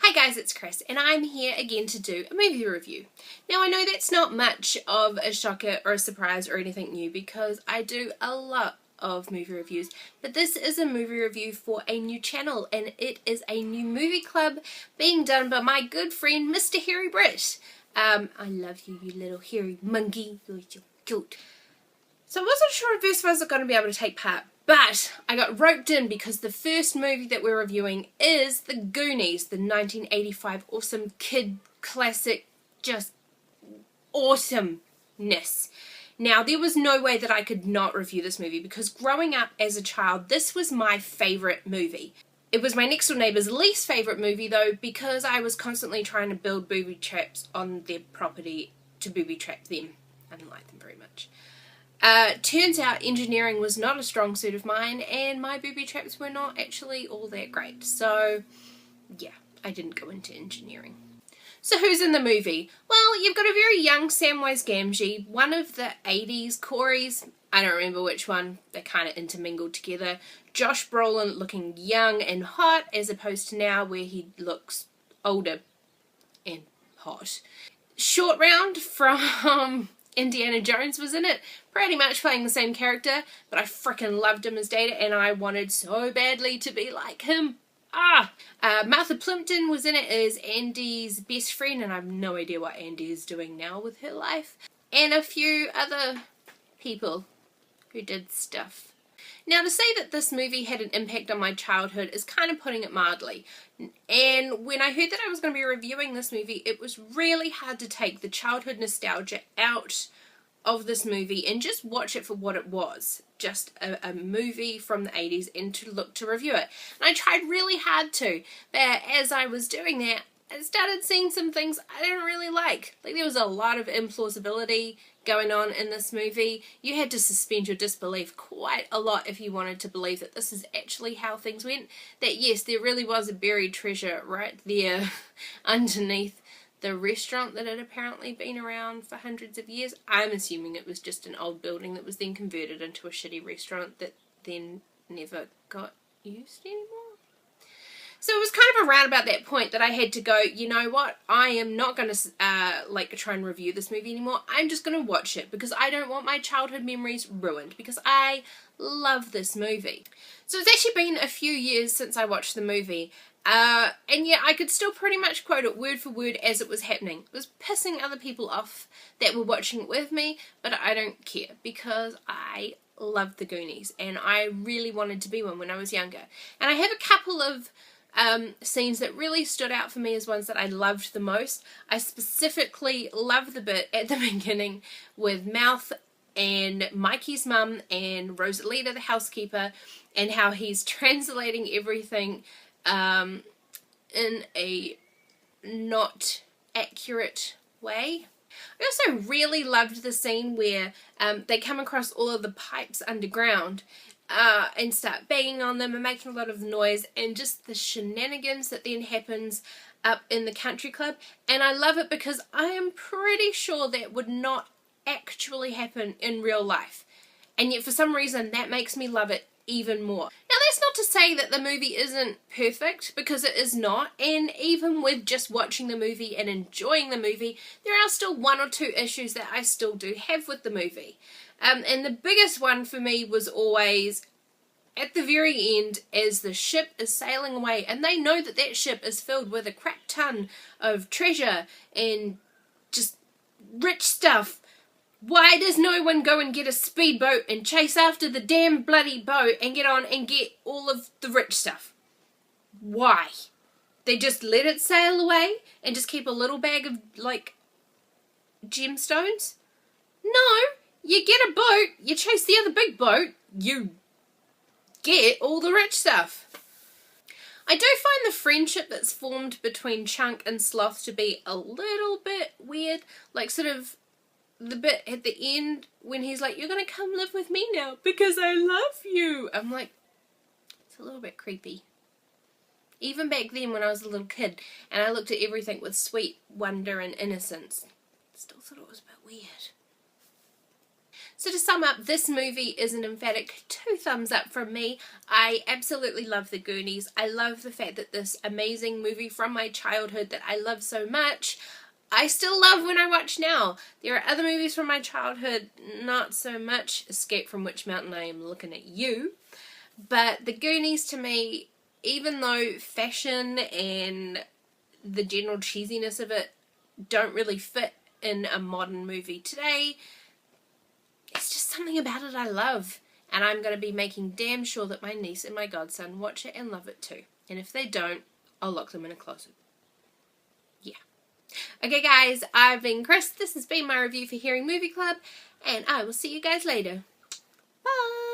Hi guys, it's Chris and I'm here again to do a movie review. Now I know that's not much of a shocker or a surprise or anything new because I do a lot of movie reviews, but this is a movie review for a new channel and it is a new movie club being done by my good friend Mr. Hairy Brit. I love you, you little hairy monkey, you're so cute. So I wasn't sure if this was going to be able to take part, but I got roped in because the first movie that we're reviewing is the Goonies, the 1985 awesome kid classic, just awesomeness. Now, there was no way that I could not review this movie because growing up as a child, this was my favourite movie. It was my next door neighbour's least favourite movie though because I was constantly trying to build booby traps on their property to booby trap them. I didn't like them very much. Turns out engineering was not a strong suit of mine and my booby traps were not actually all that great. So, yeah, I didn't go into engineering. So who's in the movie? Well, you've got a very young Samwise Gamgee, one of the 80s Corys, I don't remember which one, they're kind of intermingled together. Josh Brolin looking young and hot as opposed to now where he looks older and hot. Short Round from Indiana Jones was in it, pretty much playing the same character, but I frickin' loved him as Data and I wanted so badly to be like him. Martha Plimpton was in it as Andy's best friend, and I have no idea what Andy is doing now with her life. And a few other people who did stuff. Now, to say that this movie had an impact on my childhood is kind of putting it mildly. And when I heard that I was going to be reviewing this movie, it was really hard to take the childhood nostalgia out of this movie and just watch it for what it was. Just a movie from the 80s and to look to review it. And I tried really hard to, but as I was doing that, I started seeing some things I didn't really like. Like there was a lot of implausibility going on in this movie. You had to suspend your disbelief quite a lot if you wanted to believe that this is actually how things went. That yes, there really was a buried treasure right there underneath the restaurant that had apparently been around for hundreds of years. I'm assuming it was just an old building that was then converted into a shitty restaurant that then never got used anymore. So it was kind of around about that point that I had to go, you know what, I am not going to try and review this movie anymore. I'm just going to watch it because I don't want my childhood memories ruined because I love this movie. So it's actually been a few years since I watched the movie. And yeah, I could still pretty much quote it word for word as it was happening. It was pissing other people off that were watching it with me, but I don't care because I loved the Goonies and I really wanted to be one when I was younger. And I have a couple of scenes that really stood out for me as ones that I loved the most. I specifically love the bit at the beginning with Mouth and Mikey's mum and Rosalita the housekeeper and how he's translating everything in a not accurate way. I also really loved the scene where they come across all of the pipes underground and start banging on them and making a lot of noise and just the shenanigans that then happens up in the country club. And I love it because I am pretty sure that would not actually happen in real life. And yet for some reason that makes me love it even more. Now that's not to say that the movie isn't perfect because it is not, and even with just watching the movie and enjoying the movie there are still one or two issues that I still do have with the movie. And the biggest one for me was always at the very end as the ship is sailing away and they know that that ship is filled with a crap ton of treasure and just rich stuff. Why does no one go and get a speedboat and chase after the damn bloody boat and get on and get all of the rich stuff? Why? They just let it sail away and just keep a little bag of, like, gemstones? No, you get a boat, you chase the other big boat, you get all the rich stuff. I do find the friendship that's formed between Chunk and Sloth to be a little bit weird, like sort of the bit at the end when he's like, you're going to come live with me now because I love you. I'm like, it's a little bit creepy. Even back then when I was a little kid and I looked at everything with sweet wonder and innocence, I still thought it was a bit weird. So to sum up, this movie is an emphatic 2 thumbs up from me. I absolutely love the Goonies. I love the fact that this amazing movie from my childhood that I love so much, I still love when I watch now. There are other movies from my childhood, not so much. Escape from Witch Mountain, I am looking at you. But the Goonies to me, even though fashion and the general cheesiness of it don't really fit in a modern movie today, it's just something about it I love, and I'm going to be making damn sure that my niece and my godson watch it and love it too. And if they don't, I'll lock them in a closet. Yeah. Okay guys, I've been Chris. This has been my review for Hearing Movie Club, and I will see you guys later. Bye!